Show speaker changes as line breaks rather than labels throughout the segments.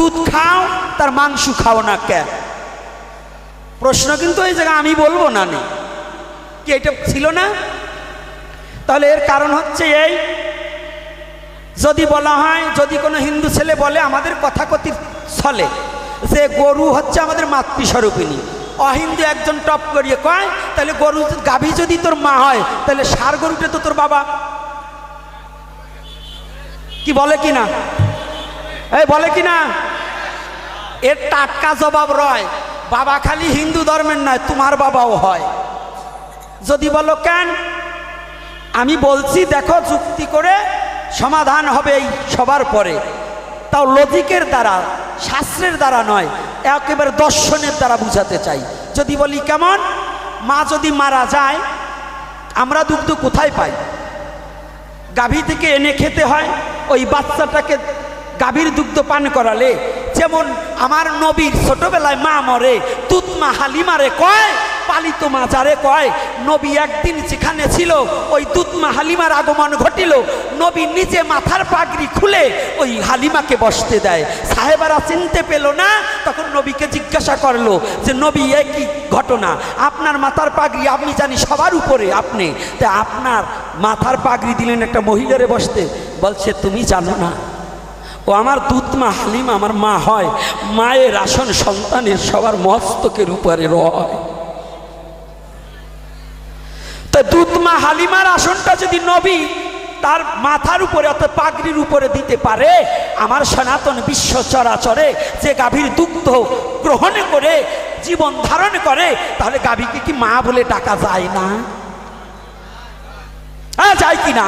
দুধ খাও তার মাংস খাও না কেন? প্রশ্ন কিন্তু এই জায়গায় আমি বলবো না, কি এটা ছিল না? তাহলে এর কারণ হচ্ছে এই, যদি বলা হয়, যদি কোনো হিন্দু ছেলে বলে আমাদের কথাকথিত ছলে যে গরু হচ্ছে আমাদের মাতৃস্বরূপিণী, অহিন্দু একজন টপ করিয়ে কয় তাহলে গরু গাভী যদি তোর মা হয় তাহলে ষাঁড় গরুটা তো তোর বাবা। কি বলে কি না? এই বলে কি না? এর টাটকা জবাব রয়, বাবা খালি হিন্দু ধর্মের নয়, তোমার বাবাও হয়। যদি বলো কেন, আমি বলছি দেখো যুক্তি করে সমাধান হবে এই সবার পরে, তাও লজিকের দ্বারা, শাস্ত্রের দ্বারা নয়, একেবারে দর্শনের দ্বারা বুঝাতে চাই। যদি বলি কেমন, মা যদি মারা যায় আমরা দুগ্ধ কোথায় পাই? গাভী থেকে এনে খেতে হয়। ওই বাচ্চাটাকে গাভীর দুগ্ধ পান করালে, যেমন আমার নবীর ছোটবেলায় মা মরে, দুধ মা হালিমারে কয়, পালিত মা যারে কয়, নবী একদিন যেখানে ছিল ওই দুধ মা হালিমার আগমন ঘটিল, নবী নিজে মাথার পাগড়ি খুলে ওই হালিমাকে বসতে দেয়। সাহেবারা চিনতে পেল না, তখন নবীকে জিজ্ঞাসা করলো যে নবী এ কি ঘটনা? আপনার মাথার পাগড়ি আমি জানি সবার উপরে, আপনি তা আপনার মাথার পাগড়ি দিলেন একটা মহিলারে বসতে? বলছে তুমি জানো না, ও আমার দুধ মা হালিমা আমার মা হয়, মায়ের আসন সন্তানের সবার মস্তকের উপরে রয়। তো দুধ মা হালিমার আসনটা যদি নবী তার মাথার উপরে অর্থাৎ পাগড়ির উপরে দিতে পারে, আমার সনাতন বিশ্ব চরাচরে যে গাভীর দুগ্ধ গ্রহণ করে জীবন ধারণ করে, তাহলে গাভীকে কি মা বলে ডাকা যায় না? হ্যাঁ, যায় কি না?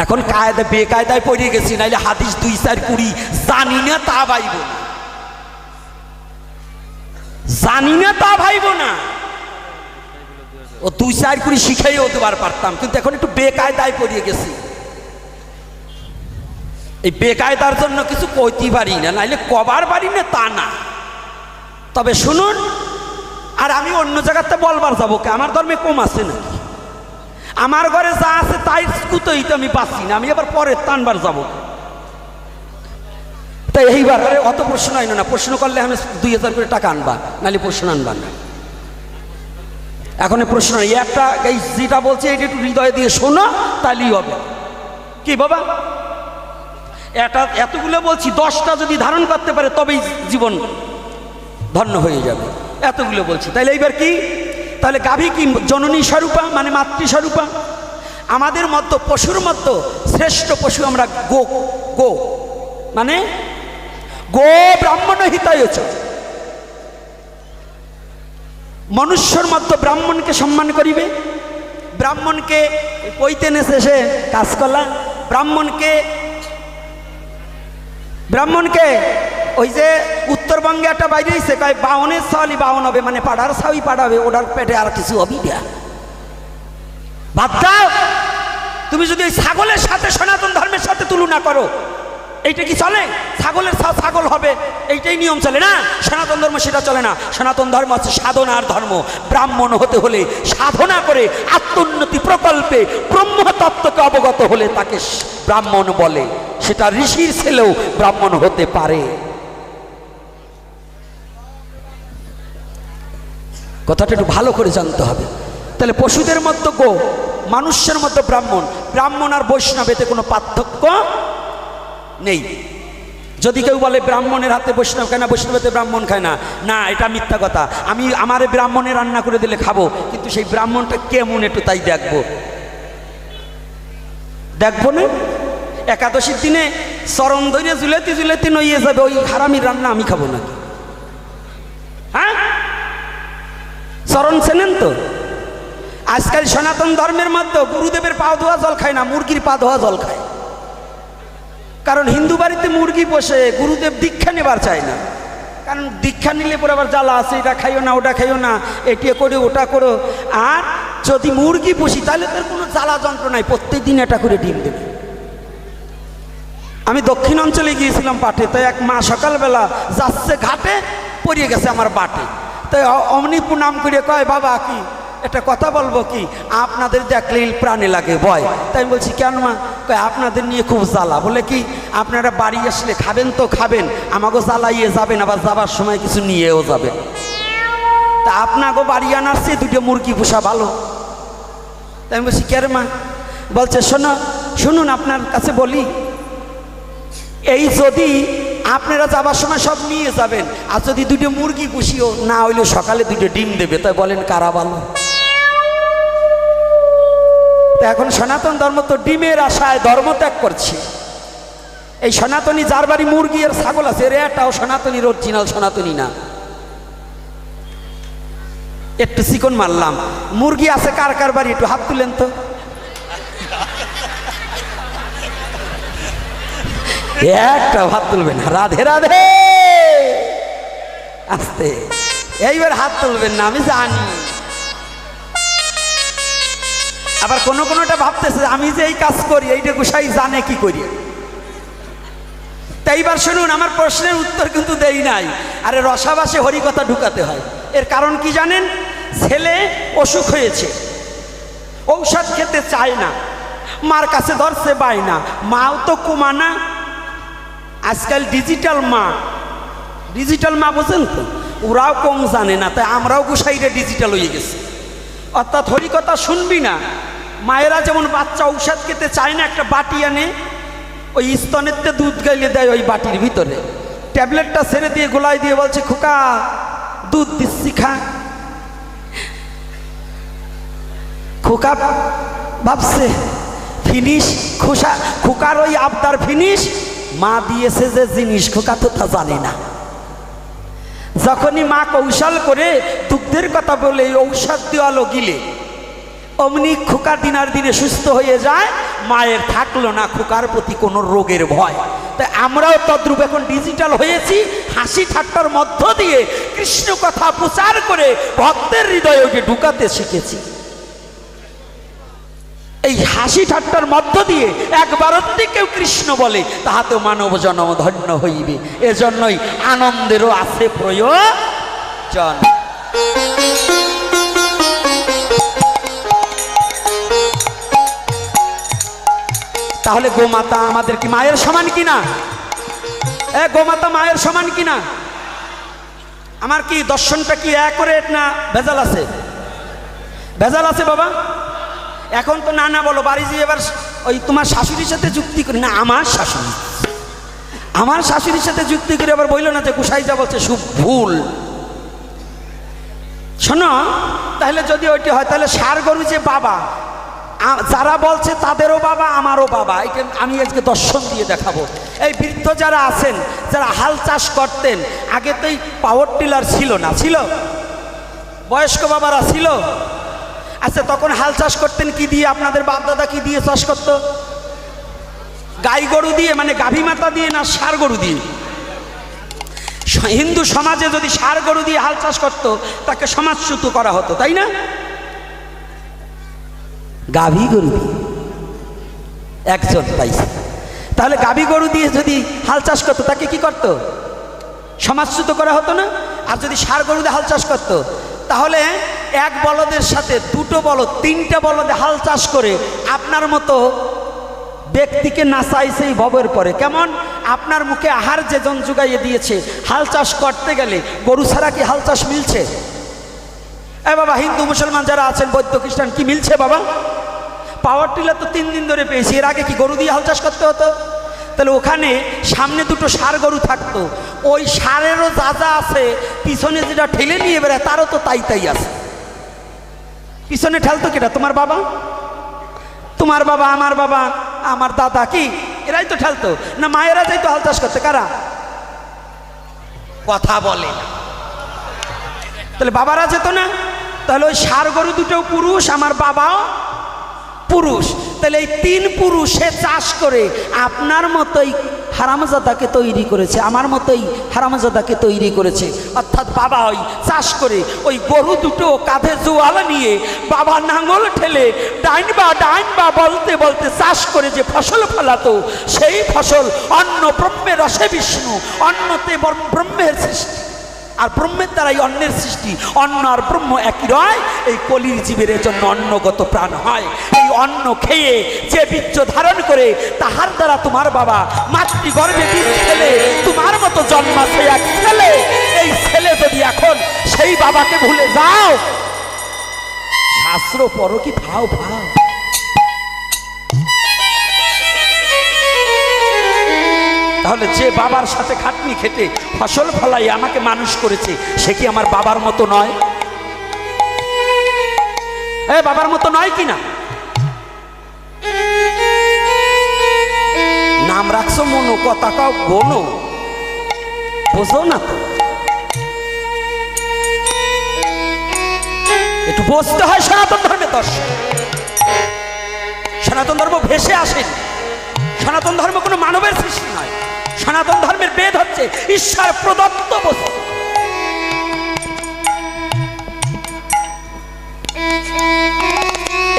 এখন কায়দা বেকায়দায় পড়ে গেছি, নাইলে হাদিস 2-4 জানি না তা ভাইব না, জানি না তা ভাইব না। ও 2-4 শিখাইও দেবার পারতাম, কিন্তু এখন একটু বেকায়দায় পড়ে গেছি। এই বেকায়দার জন্য কিছু কইতে পারি না, নাইলে কবার পারি না তা না। তবে শুনুন, আর আমি অন্য জায়গাতে বলবার যাবো কে? আমার ধর্মে কম আছে নাকি? আমার ঘরে যা আছে তাই কুতোই তো আমি পাচ্ছি না, আমি আবার পরে টানবার যাবো। তাই এইবার অত প্রশ্ন আইন না, প্রশ্ন করলে আমি 2000 করে টাকা আনবা, নাহলে প্রশ্ন আনবা না। এখন প্রশ্ন একটা, এই যেটা বলছে এটা একটু হৃদয় দিয়ে শোনো, তাহলেই হবে। কি বাবা, এটা এতগুলো বলছি, 10টা যদি ধারণ করতে পারে তবেই জীবন ধন্য হয়ে যাবে, এতগুলো বলছি। তাহলে এইবার কি? তাহলে গাভী কি জননী স্বরূপা, মানে মাতৃস্বরূপা? আমাদের মধ্যে পশুর মধ্যে শ্রেষ্ঠ পশু আমরা গো, গো মানে গো ব্রাহ্মণ হিতায়চ। মনুষ্যর মধ্যে ব্রাহ্মণকে সম্মান করিবে, ব্রাহ্মণকে কইতে নেছে সে কাজ করলা, ব্রাহ্মণকে ওই যে উত্তরবঙ্গে একটা বাইরে এসে কয় বাউনের ছাওয়ালি বাউন হবে, মানে পাড়ার ছাওয়াই পাড়াবে, ওটার পেটে আর কিছু হবি না। বাদ দাও, তুমি যদি ওই ছাগলের সাথে সনাতন ধর্মের সাথে তুলনা করো, এইটা কি চলে? ছাগলের ছাগল হবে, এইটাই নিয়ম চলে না। সনাতন ধর্ম সেটা চলে না। সনাতন ধর্ম হচ্ছে সাধনার ধর্ম। ব্রাহ্মণ হতে হলে সাধনা করে আত্মোন্নতি প্রকল্পে ব্রহ্মতত্ত্বকে অবগত হলে তাকে ব্রাহ্মণ বলে। সেটা ঋষির ছেলেও ব্রাহ্মণ হতে পারে। কথাটা একটু ভালো করে জানতে হবে। তাহলে পশুদের মধ্যে গো, মানুষের মধ্যে ব্রাহ্মণ। ব্রাহ্মণ আর বৈষ্ণবেতে কোনো পার্থক্য নেই। যদি কেউ বলে ব্রাহ্মণের হাতে বৈষ্ণব খায় না, বৈষ্ণবেতে ব্রাহ্মণ খায় না, না, এটা মিথ্যা কথা। আমি আমার ব্রাহ্মণে রান্না করে দিলে খাবো, কিন্তু সেই ব্রাহ্মণটা কেমন একটু তাই দেখবো না। একাদশীর দিনে চরণ ধরে জুলেতে জুলেতে নইয়ে যাবে, ওই হারামির রান্না আমি খাবো নাকি? হ্যাঁ, চরণ চেনেন তো? আজকাল সনাতন ধর্মের মধ্যে গুরুদেবের পা ধোয়া জল খায় না, মুরগির পা ধোয়া জল খায়। কারণ হিন্দু বাড়িতে মুরগি পোষে, গুরুদেব দীক্ষা নেবার চায় না। কারণ দীক্ষা নিলে পরে আবার জ্বালা আছে, এটা খাইও না, ওটা খাইও না, এটি করো ওটা করো। আর যদি মুরগি পুষি তাহলে তার কোনো জ্বালা যন্ত্র নাই, প্রত্যেক দিন এটা করে ডিম দেবে। আমি দক্ষিণ অঞ্চলে গিয়েছিলাম পাটে, তাই এক মা সকালবেলা যাচ্ছে ঘাটে, পড়িয়ে গেছে আমার বাটে। তাই অমনি প্রণাম করে কয়, বাবা কি একটা কথা বলবো কি, আপনাদের দেখলে প্রাণে লাগে ভয়। তাই আমি বলছি কেন মা? কয় আপনাদের নিয়ে খুব জ্বালা। বলে কি আপনারা বাড়ি আসলে খাবেন তো খাবেন, আমাকে জ্বালাইয়ে যাবেন, আবার যাবার সময় কিছু নিয়েও যাবেন। তা আপনাকে বাড়ি আনার চেয়ে দুটো মুরগি পোষা ভালো। তাই আমি বলছি কে রে মা? বলছে শোনো শুনুন আপনার কাছে বলি, এই যদি আপনারা যাবার সময় সব নিয়ে যাবেন, আর যদি দুটো মুরগি পুষিও না হইলে সকালে দুটো ডিম দেবে, তাই বলেন কারা ভালো? তা এখন সনাতন ধর্ম তো ডিমের আশায় ধর্ম ত্যাগ করছে। এই সনাতনী যার বাড়ি মুরগি আর ছাগল আছে, এর এটাও সনাতনীর অরিজিনাল সনাতনী না। একটু চিকন মারলাম। মুরগি আছে কার কার বাড়ি একটু হাত তুলেন তো। একটা হাত তুলবেন, রাধে রাধে আস্তে, এইবার হাত তুলবেন না, আমি জানি। আবার কোনো কোনোটা ভাবতেছে আমি যে এই কাজ করি এইটা গোসাই জানে কি করি। তাই এইবার শুনুন, আমার প্রশ্নের উত্তর কিন্তু দেই নাই। আরে রসাবাসে হরিকথা ঢুকাতে হয়। এর কারণ কি জানেন? ছেলে অসুখ হয়েছে, ঔষধ খেতে চায় না, মার কাছে ধরছে বাই না, মাও তো কুমানা। আজকাল ডিজিটাল মা বোঝেন তো, ওরাও কম জানে না, তাই আমরাও গোসাইরে ডিজিটাল হয়ে গেছি। অর্থাৎ হরিকথা শুনবি না। মায়েরা যেমন বাচ্চা ঔষধ খেতে চায় না, একটা বাটি আনে, ওই স্তনেতে দুধ গাইলে দেয় ওই বাটির ভিতরে, ট্যাবলেটটা ছেড়ে দিয়ে গোলায় দিয়ে বলছে খোকা দুধ দিচ্ছি খা। খোকা ভাবছে ফিনিশ, খোকার ওই আবদার ফিনিশ, মা দিয়েছে যে জিনিস খোকা তো তা জানে না। যখনই মা কৌশল করে দুগ্ধের কথা বলে ঔষধ দেওয়ালো গিলে, অমনি খোকা দিনার দিনে সুস্থ হয়ে যায়। মায়ের থাকলো না খোকার প্রতি কোনো রোগের ভয়। তাই আমরাও তদ্রূপ এখন ডিজিটাল হয়েছি, হাসি ঠাট্টার মধ্য দিয়ে কৃষ্ণ কথা প্রচার করে ভক্তের হৃদয়ে ওকে ঢুকাতে শিখেছি। এই হাসি ঠাট্টার মধ্য দিয়ে একবার কেউ কৃষ্ণ বলে, তাহাতেও মানব জন্ম ধন্য হইবে। এজন্যই আনন্দেরও আছে প্রয়োজন। তাহলে গোমাতা আমাদের কি মায়ের সমান কিনা? গোমাতা মায়ের সমান কিনা? আমার কি দর্শনটা কি অ্যাকুরেট না ভেজাল আছে? ভেজাল আছে বাবা। এখন তো না বলো, বাড়ি যেয়ে এবার ওই তোমার শাশুড়ির সাথে যুক্তি করি না, আমার শাশুড়ির সাথে যুক্তি করে আবার বললো না যে গোসাই যা বলছে সব ভুল। শোনো, তাহলে যদি ওইটি হয় তাহলে ষাঁড় গরু যে বাবা, যারা বলছে তাদেরও বাবা আমারও বাবা, এটা আমি আজকে দর্শন দিয়ে দেখাবো। এই বৃদ্ধ যারা আছেন, যারা হাল চাষ করতেন, আগে তো এই পাওয়ার টিলার ছিল না, ছিল? বয়স্ক বাবারা ছিল। আচ্ছা, তখন হাল চাষ করতেন কি দিয়ে? আপনাদের বাপদাদা কি দিয়ে চাষ করতো? গাই গরু দিয়ে, মানে গাভী মাতা দিয়ে, না ষাঁড় গরু দিয়ে? হিন্দু সমাজে যদি ষাঁড় গরু দিয়ে হাল চাষ করতো তাকে সমাজচ্যুত করা হতো, তাই না? গাভী গরু দিয়ে একজন পাইছে, তাহলে গাভী গরু দিয়ে যদি হাল চাষ করতো তাকে কি করতো? সমাজচ্যুত করা হতো না? আর যদি ষাঁড় গরু দিয়ে হাল চাষ করতো, তাহলে এক বলদের সাথে দুটো বলদ, তিনটা বলদে হাল চাষ করে আপনার মতো ব্যক্তিকে নাচাইছে এই ভবের পরে। কেমন? আপনার মুখে আহার যে জন জুগাইয়ে দিয়েছে, হাল চাষ করতে গেলে গরু ছাড়া কি হাল চাষ মিলছে? বাবা, হিন্দু মুসলমান যারা আছেন, বৌদ্ধ খ্রিস্টান, কি মিলছে বাবা? পাওয়ার টিলার তো 3 দিন ধরে পেয়েছি, এর আগে কি গরু দিয়ে হাল চাষ করতে হতো? তাহলে ওখানে সামনে দুটো ষাঁড় গরু থাকতো, ওই ষাঁড়েরও যা যা আছে, পিছনে যেটা ঠেলে নিয়ে বেড়ায় তারও তো তাই আছে। পিছনে ঠেলতো কেটা? তোমার বাবা, তোমার বাবা, আমার বাবা, আমার দাদা, কি এরাই তো ঠেলতো না? মায়েরা যাইতো হাল চাষ করতে। কারা? কথা বলে না। তাহলে বাবারা যেত না? তাহলে ওই ষাঁড় গরু দুটো পুরুষ, আমার বাবাও পুরুষ। তাহলে এই 3 পুরুষে চাষ করে আপনার মতোই হারামজাদাকে তৈরি করেছে, আমার মতোই হারামজাদাকে তৈরি করেছে। অর্থাৎ বাবা ওই চাষ করে ওই গরু দুটো কাঁধে জোয়ালা নিয়ে, বাবা নাঙল ঠেলে ডাইন বা বলতে বলতে চাষ করে যে ফসল ফলাতো, সেই ফসল অন্ন ব্রহ্মের রসে বিষ্ণু, অন্নতে ব্রহ্মের সৃষ্টি। আর ব্রহ্মের দ্বারাই অন্নের সৃষ্টি। অন্ন আর ব্রহ্ম একই রয়। এই কলির জীবের জন্য অন্নগত প্রাণ হয়। এই অন্ন খেয়ে যে বীর্য ধারণ করে তাহার দ্বারা তোমার বাবা মাতৃগর্ভে বীজ ছেলে তোমার মতো জন্মাছে এক ছেলে। এই ছেলে যদি এখন সেই বাবাকে ভুলে যাও, শাস্ত্র পড়ো কি ভাও ভাও। তাহলে যে বাবার সাথে খাটনি খেটে ফসল ফলাই আমাকে মানুষ করেছে, সে কি আমার বাবার মতো নয়? বাবার মতো নয় কি না? নাম রাখছো মনো, কথা কাও বোনো, বোঝো না তো? একটু বুঝতে হয় সনাতন ধর্মের দর্শন। সনাতন ধর্ম ভেসে আসেন। সনাতন ধর্ম কোনো মানবের সৃষ্টি নয়। সনাতন ধর্মের বেদ হচ্ছে ঈশ্বর প্রদত্ত বস্তু।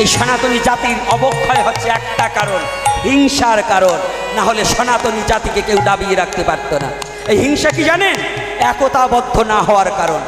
এই সনাতনী জাতির অবক্ষয় হচ্ছে একটা কারণ, হিংসার কারণ। না হলে সনাতনী জাতিকে কেউ দাবিয়ে রাখতে পারত না। এই হিংসা কি জানেন? একতাবদ্ধ না হওয়ার কারণ।